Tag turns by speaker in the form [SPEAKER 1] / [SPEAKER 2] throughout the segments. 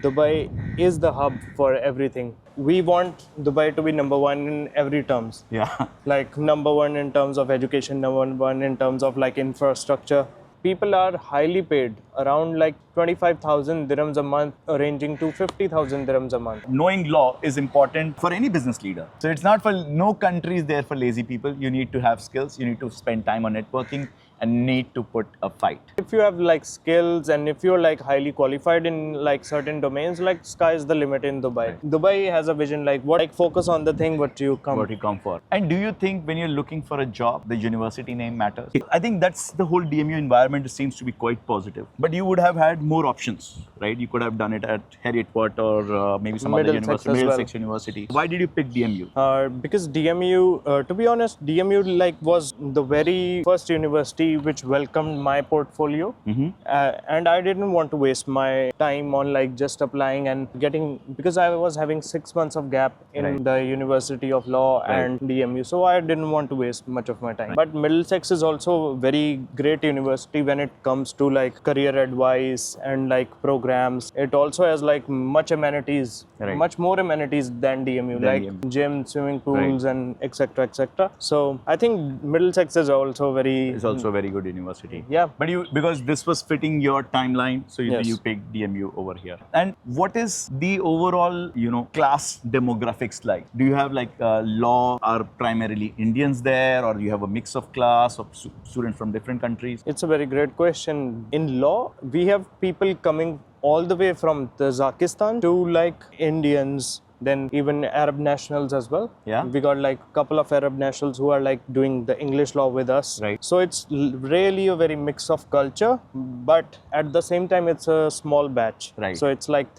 [SPEAKER 1] Dubai is the hub for everything. We want Dubai to be number one in every terms.
[SPEAKER 2] Yeah.
[SPEAKER 1] Like number one in terms of education, number one in terms of like infrastructure. People are highly paid, around like 25,000 dirhams a month, ranging to 50,000 dirhams a month.
[SPEAKER 2] Knowing law is important for any business leader. So it's not for no country is there for lazy people. You need to have skills. You need to spend time on networking and need to put a fight.
[SPEAKER 1] If you have like skills and if you're like highly qualified in like certain domains, like sky is the limit in Dubai.
[SPEAKER 2] Right.
[SPEAKER 1] Dubai has a vision like what, like focus on the thing what you come
[SPEAKER 2] For. And do you think when you're looking for a job, the university name matters? I think that's the whole DMU environment seems to be quite positive. But you would have had more options, right? You could have done it at Heriot-Watt or maybe some other university, Middlesex University. Why did you pick DMU?
[SPEAKER 1] Because DMU, to be honest, DMU like was the very first university which welcomed my portfolio, and I didn't want to waste my time on like just applying and getting, because I was having 6 months of gap in the University of Law and DMU, so I didn't want to waste much of my time. But Middlesex is also a very great university when it comes to like career advice and like programs. It also has like much amenities, much more amenities than DMU, like gym, swimming pools, and etc. etc. So I think Middlesex is also very
[SPEAKER 2] very good university.
[SPEAKER 1] Yeah.
[SPEAKER 2] But because this was fitting your timeline, so you picked DMU over here. And what is the overall, class demographics like? Do you have like law are primarily Indians there, or you have a mix of class of students from different countries?
[SPEAKER 1] It's a very great question. In law, we have people coming all the way from Tajikistan to like Indians, then even Arab nationals as well.
[SPEAKER 2] Yeah.
[SPEAKER 1] We got like a couple of Arab nationals who are like doing the English law with us.
[SPEAKER 2] Right.
[SPEAKER 1] So it's really a very mix of culture, but at the same time, it's a small batch.
[SPEAKER 2] Right.
[SPEAKER 1] So it's like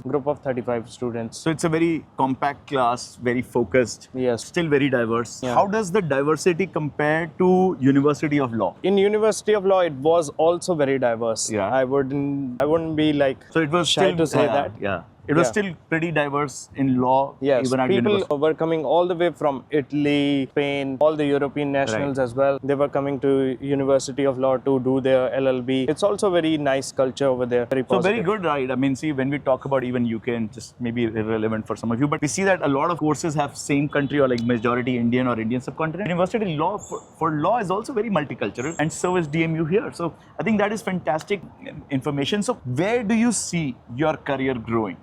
[SPEAKER 1] group of 35 students.
[SPEAKER 2] So it's a very compact class, very focused.
[SPEAKER 1] Yes.
[SPEAKER 2] Still very diverse.
[SPEAKER 1] Yeah.
[SPEAKER 2] How does the diversity compare to University of Law?
[SPEAKER 1] In University of Law, it was also very diverse.
[SPEAKER 2] Yeah.
[SPEAKER 1] I wouldn't be like
[SPEAKER 2] So it was
[SPEAKER 1] shy
[SPEAKER 2] still,
[SPEAKER 1] to say that.
[SPEAKER 2] Yeah. It was still pretty diverse in law.
[SPEAKER 1] Yes,
[SPEAKER 2] even at
[SPEAKER 1] people
[SPEAKER 2] university.
[SPEAKER 1] were coming all the way from Italy, Spain, all the European nationals as well. They were coming to University of Law to do their LLB. It's also very nice culture over there. Very positive.
[SPEAKER 2] So very good, right? I mean, see, when we talk about even UK, and just maybe irrelevant for some of you, but we see that a lot of courses have same country or like majority Indian or Indian subcontinent. University law for law is also very multicultural, and so is DMU here. So I think that is fantastic information. So where do you see your career growing?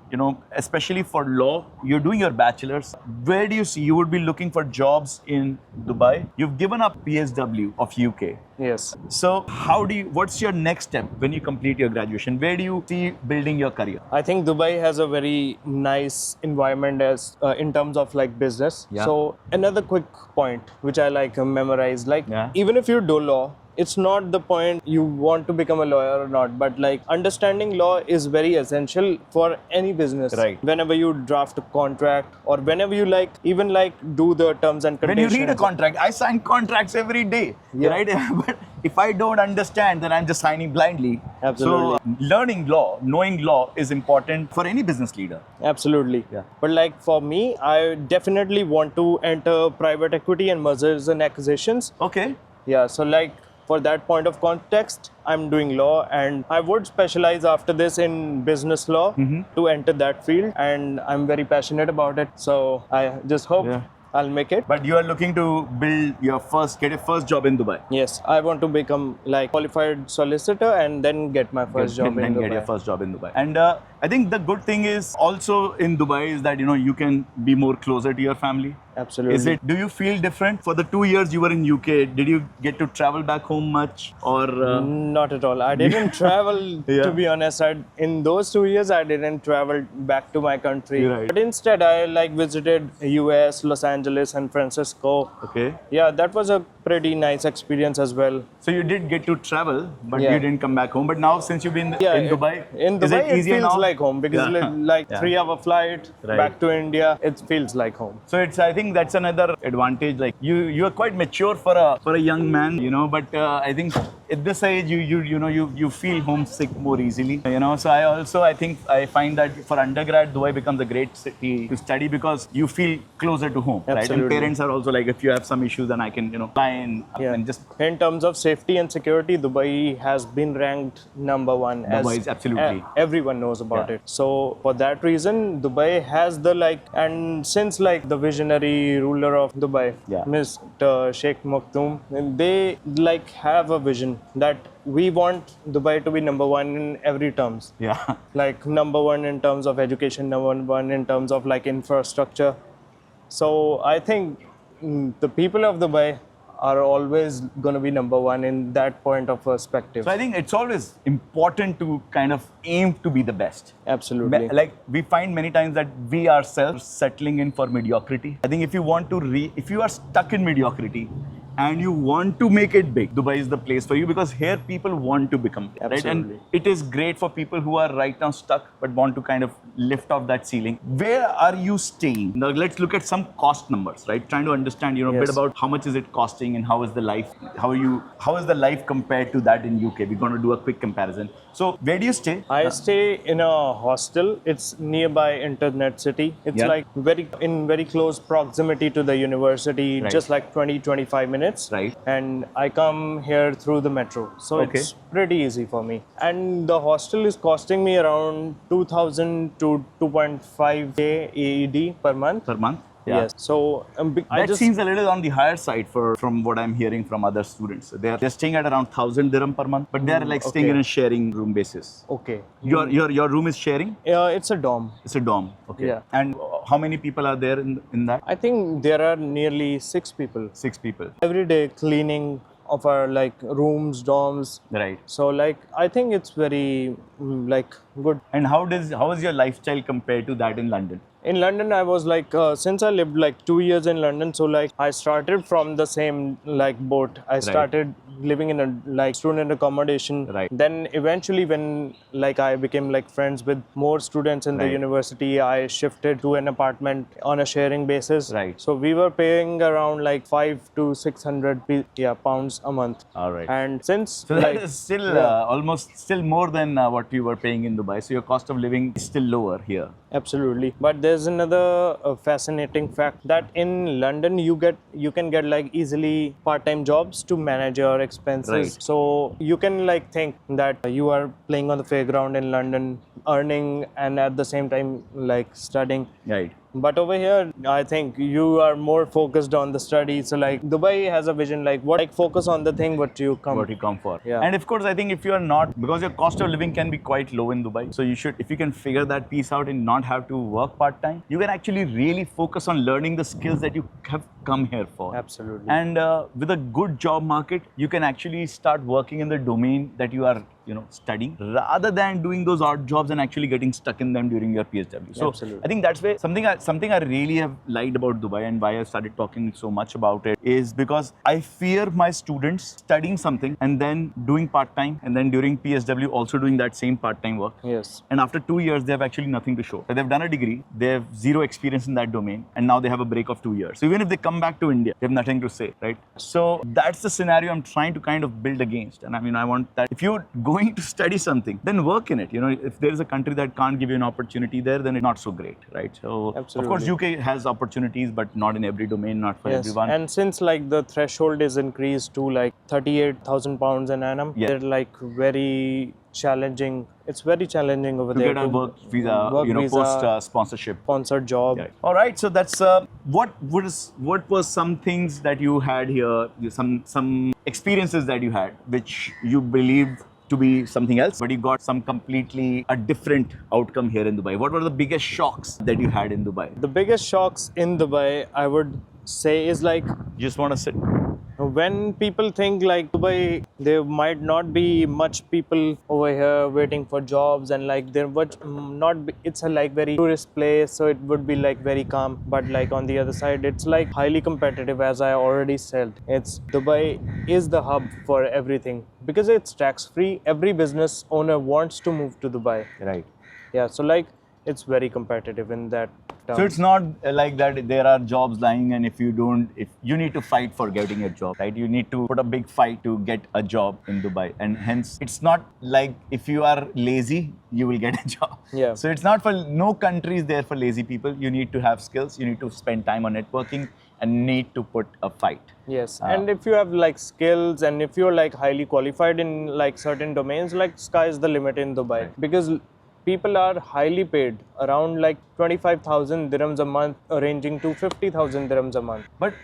[SPEAKER 2] Especially for law, you're doing your bachelor's. Where do you see you would be looking for jobs in Dubai? You've given up PSW of UK.
[SPEAKER 1] Yes.
[SPEAKER 2] So what's your next step when you complete your graduation? Where do you see building your career?
[SPEAKER 1] I think Dubai has a very nice environment as in terms of like business.
[SPEAKER 2] Yeah.
[SPEAKER 1] So another quick point which I like memorize, like even if you do law, it's not the point you want to become a lawyer or not, but like understanding law is very essential for any business.
[SPEAKER 2] Right.
[SPEAKER 1] Whenever you draft a contract or whenever you like even like do the terms and conditions.
[SPEAKER 2] When you read a contract, I sign contracts every day, right? But if I don't understand, then I'm just signing blindly.
[SPEAKER 1] Absolutely.
[SPEAKER 2] So learning law, knowing law is important for any business leader.
[SPEAKER 1] Absolutely.
[SPEAKER 2] Yeah.
[SPEAKER 1] But like for me, I definitely want to enter private equity and mergers and acquisitions.
[SPEAKER 2] Okay.
[SPEAKER 1] Yeah. So like, for that point of context, I'm doing law, and I would specialize after this in business law to enter that field, and I'm very passionate about it. So I just hope I'll make it.
[SPEAKER 2] But you are looking to get your first job in Dubai.
[SPEAKER 1] Yes, I want to become like qualified solicitor and then get my first job in Dubai.
[SPEAKER 2] Get your first job in Dubai. And I think the good thing is also in Dubai is that you can be more closer to your family.
[SPEAKER 1] Absolutely.
[SPEAKER 2] Do you feel different? For the 2 years you were in UK, did you get to travel back home much, or?
[SPEAKER 1] Not at all. I didn't travel, to be honest. In those 2 years, I didn't travel back to my country.
[SPEAKER 2] Right.
[SPEAKER 1] But instead, I like visited US, Los Angeles, San Francisco.
[SPEAKER 2] Okay.
[SPEAKER 1] Yeah, that was a pretty nice experience as well.
[SPEAKER 2] So you did get to travel, but you didn't come back home. But now since you've been in Dubai,
[SPEAKER 1] is it feels
[SPEAKER 2] now?
[SPEAKER 1] like home, because like 3-hour flight back to India, it feels like home.
[SPEAKER 2] So I think that's another advantage. Like you are quite mature for a young man, but I think at this age, you feel homesick more easily. So I think I find that for undergrad, Dubai becomes a great city to study because you feel closer to home, right?
[SPEAKER 1] Absolutely.
[SPEAKER 2] And parents are also like, if you have some issues, then I can fly in and just.
[SPEAKER 1] In terms of safety and security, Dubai has been ranked number one.
[SPEAKER 2] Dubai is absolutely.
[SPEAKER 1] Everyone knows about it. So for that reason, Dubai has and since the visionary ruler of Dubai, Mr. Sheikh Maktoum, they have a vision that we want Dubai to be number one in every terms.
[SPEAKER 2] Yeah.
[SPEAKER 1] Number one in terms of education, number one in terms of infrastructure. So I think the people of Dubai are always going to be number one in that point of perspective.
[SPEAKER 2] So I think it's always important to kind of aim to be the best.
[SPEAKER 1] Absolutely.
[SPEAKER 2] We find many times that we ourselves settling in for mediocrity. I think if you want to if you are stuck in mediocrity and you want to make it big, Dubai is the place for you because here people want to become big, right? And it is great for people who are right now stuck but want to kind of lift off that ceiling. Where are you staying? Now let's look at some cost numbers, right? Trying to understand, a bit about how much is it costing and how is the life, how is the life compared to that in UK? We're going to do a quick comparison. So where do you stay?
[SPEAKER 1] I stay in a hostel. It's nearby Internet City. It's very close proximity to the university, just 20-25 minutes.
[SPEAKER 2] Right.
[SPEAKER 1] And I come here through the metro. So it's pretty easy for me. And the hostel is costing me around 2,000 to 2.5K AED per month.
[SPEAKER 2] Per month? Yeah.
[SPEAKER 1] Yes. So
[SPEAKER 2] that seems a little on the higher side from what I'm hearing from other students. They're staying at around 1,000 dirham per month, but they're staying in a sharing room basis.
[SPEAKER 1] Okay.
[SPEAKER 2] Your room is sharing?
[SPEAKER 1] It's a dorm.
[SPEAKER 2] It's a dorm. Okay.
[SPEAKER 1] Yeah.
[SPEAKER 2] And how many people are there in that?
[SPEAKER 1] I think there are nearly 6 people.
[SPEAKER 2] 6 people.
[SPEAKER 1] Every day cleaning of our rooms, dorms.
[SPEAKER 2] Right.
[SPEAKER 1] So I think it's very good.
[SPEAKER 2] And how is your lifestyle compared to that in London?
[SPEAKER 1] In London, I was since I lived 2 years in London, so I started from the same boat. I started living in a student accommodation.
[SPEAKER 2] Right.
[SPEAKER 1] Then eventually when I became friends with more students in the university, I shifted to an apartment on a sharing basis.
[SPEAKER 2] Right.
[SPEAKER 1] So we were paying around 500 to 600 pounds a month.
[SPEAKER 2] All right.
[SPEAKER 1] And since
[SPEAKER 2] that is still almost still more than what you were paying in Dubai. So your cost of living is still lower here.
[SPEAKER 1] Absolutely. But there's another fascinating fact that in London you can get easily part-time jobs to manage your expenses.
[SPEAKER 2] Right.
[SPEAKER 1] So you can think that you are playing on the fairground in London, earning and at the same time studying.
[SPEAKER 2] Right.
[SPEAKER 1] But over here, I think you are more focused on the study. So Dubai has a vision focus on the thing what you come
[SPEAKER 2] for.
[SPEAKER 1] Yeah.
[SPEAKER 2] And of course, I think if you are not, because your cost of living can be quite low in Dubai. So you should, if you can figure that piece out and not have to work part-time, you can actually really focus on learning the skills that you have come here for.
[SPEAKER 1] Absolutely.
[SPEAKER 2] And with a good job market, you can actually start working in the domain that you are studying rather than doing those odd jobs and actually getting stuck in them during your PSW. So
[SPEAKER 1] Absolutely.
[SPEAKER 2] I think that's where something I really have liked about Dubai and why I started talking so much about it is because I fear my students studying something and then doing part-time and then during PSW also doing that same part-time work.
[SPEAKER 1] Yes.
[SPEAKER 2] And after 2 years, they have actually nothing to show. They've done a degree, they have zero experience in that domain, and now they have a break of 2 years. So even if they come back to India, they have nothing to say, right? So that's the scenario I'm trying to kind of build against. And I want that if you're going to study something, then work in it. If there is a country that can't give you an opportunity there, then it's not so great, right? So
[SPEAKER 1] Absolutely.
[SPEAKER 2] Of course, UK has opportunities, but not in every domain, not for everyone.
[SPEAKER 1] And since the threshold is increased to 38,000 pounds an annum, they're very challenging. It's very challenging over there
[SPEAKER 2] to get a work visa, post sponsorship,
[SPEAKER 1] sponsored job.
[SPEAKER 2] Yeah. All right. So that's what was some things that you had here, some experiences that you had, which you believed to be something else, but you got some completely a different outcome here in Dubai. What were the biggest shocks that you had in Dubai?
[SPEAKER 1] The biggest shocks in Dubai, I would say, is
[SPEAKER 2] You just want to sit.
[SPEAKER 1] when people think Dubai, there might not be much people over here waiting for jobs, and there would not be, it's a very tourist place, so it would be very calm. But on the other side, it's highly competitive, as I already said. Dubai is the hub for everything because it's tax free. Every business owner wants to move to Dubai.
[SPEAKER 2] Right.
[SPEAKER 1] Yeah, so it's very competitive in that terms.
[SPEAKER 2] So it's not like that there are jobs lying and if you need to fight for getting a job, right? You need to put a big fight to get a job in Dubai. And hence, it's not like if you are lazy, you will get a job.
[SPEAKER 1] Yeah.
[SPEAKER 2] So it's not for, no country is there for lazy people. You need to have skills, you need to spend time on networking and need to put a fight.
[SPEAKER 1] Yes, and if you have like skills and if you're like highly qualified in like certain domains, like sky is the limit in Dubai, because people are highly paid, around like 25,000 dirhams a month, ranging to 50,000 dirhams a month.
[SPEAKER 2] But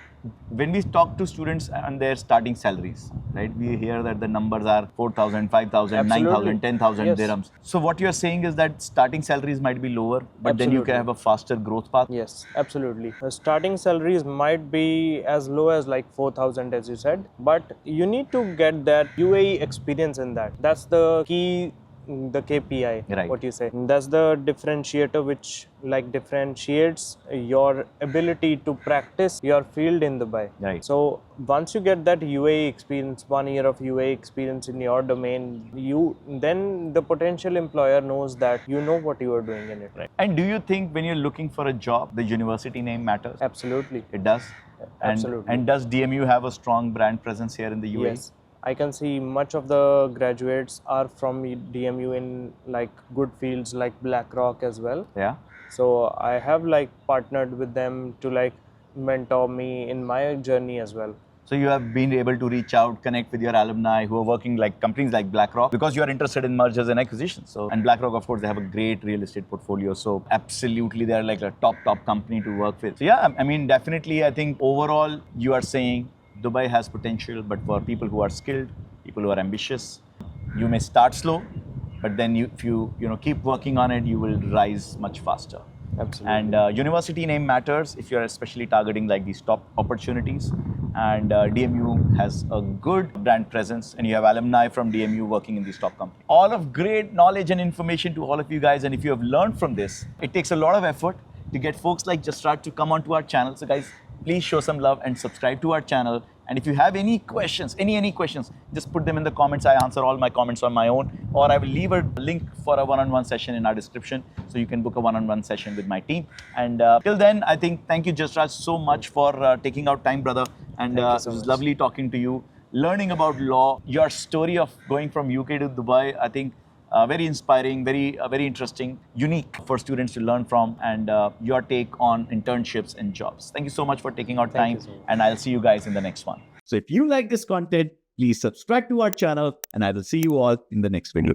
[SPEAKER 2] when we talk to students and their starting salaries, right, we hear that the numbers are 4,000, 5,000, 9,000, 10,000
[SPEAKER 1] Yes.
[SPEAKER 2] dirhams. So what you're saying is that starting salaries might be lower, but then you can
[SPEAKER 1] Absolutely.
[SPEAKER 2] have a faster growth path.
[SPEAKER 1] Yes, absolutely. Starting salaries might be as low as like 4,000, as you said, but you need to get that UAE experience in that. That's the key, the KPI,
[SPEAKER 2] Right.
[SPEAKER 1] what you say. That's the differentiator which like differentiates your ability to practice your field in Dubai.
[SPEAKER 2] Right.
[SPEAKER 1] So once you get that UAE experience, 1 year of UAE experience in your domain, then the potential employer knows that you know what you are doing in it. Right.
[SPEAKER 2] And do you think when you're looking for a job, the university name matters?
[SPEAKER 1] Absolutely.
[SPEAKER 2] It does?
[SPEAKER 1] Absolutely.
[SPEAKER 2] And does DMU have a strong brand presence here in the UAE?
[SPEAKER 1] Yes, I can see much of the graduates are from DMU in like good fields like Blackrock as well.
[SPEAKER 2] Yeah.
[SPEAKER 1] So I have like partnered with them to like mentor me in my journey as well.
[SPEAKER 2] So you have been able to reach out, connect with your alumni who are working like companies like Blackrock because you are interested in mergers and acquisitions. So, and Blackrock, of course, they have a great real estate portfolio. So absolutely, they are like a top company to work with. So yeah, I mean, definitely, I think overall you are saying Dubai has potential, but for people who are skilled, people who are ambitious, you may start slow, but then if you keep working on it, you will rise much faster.
[SPEAKER 1] Absolutely.
[SPEAKER 2] And university name matters if you're especially targeting like these top opportunities. And DMU has a good brand presence and you have alumni from DMU working in these top companies. All of great knowledge and information to all of you guys. And if you have learned from this, it takes a lot of effort to get folks like Jasraj to come onto our channel. So guys, please show some love and subscribe to our channel. And if you have any questions, any questions, just put them in the comments. I answer all my comments on my own, or I will leave a link for a one-on-one session in our description, so you can book a one-on-one session with my team. And till then, I think thank you, Jasraj, so much for taking out time, brother. And
[SPEAKER 1] Thank you so
[SPEAKER 2] it was
[SPEAKER 1] much.
[SPEAKER 2] lovely talking to you, learning about law, your story of going from UK to Dubai. I think very inspiring, very interesting, unique for students to learn from, and your take on internships and jobs. Thank you so much for taking out
[SPEAKER 1] Thank
[SPEAKER 2] time,
[SPEAKER 1] you so much.
[SPEAKER 2] and I'll see you guys in the next one.
[SPEAKER 3] So if you like this content, please subscribe to our channel and I will see you all in the next video.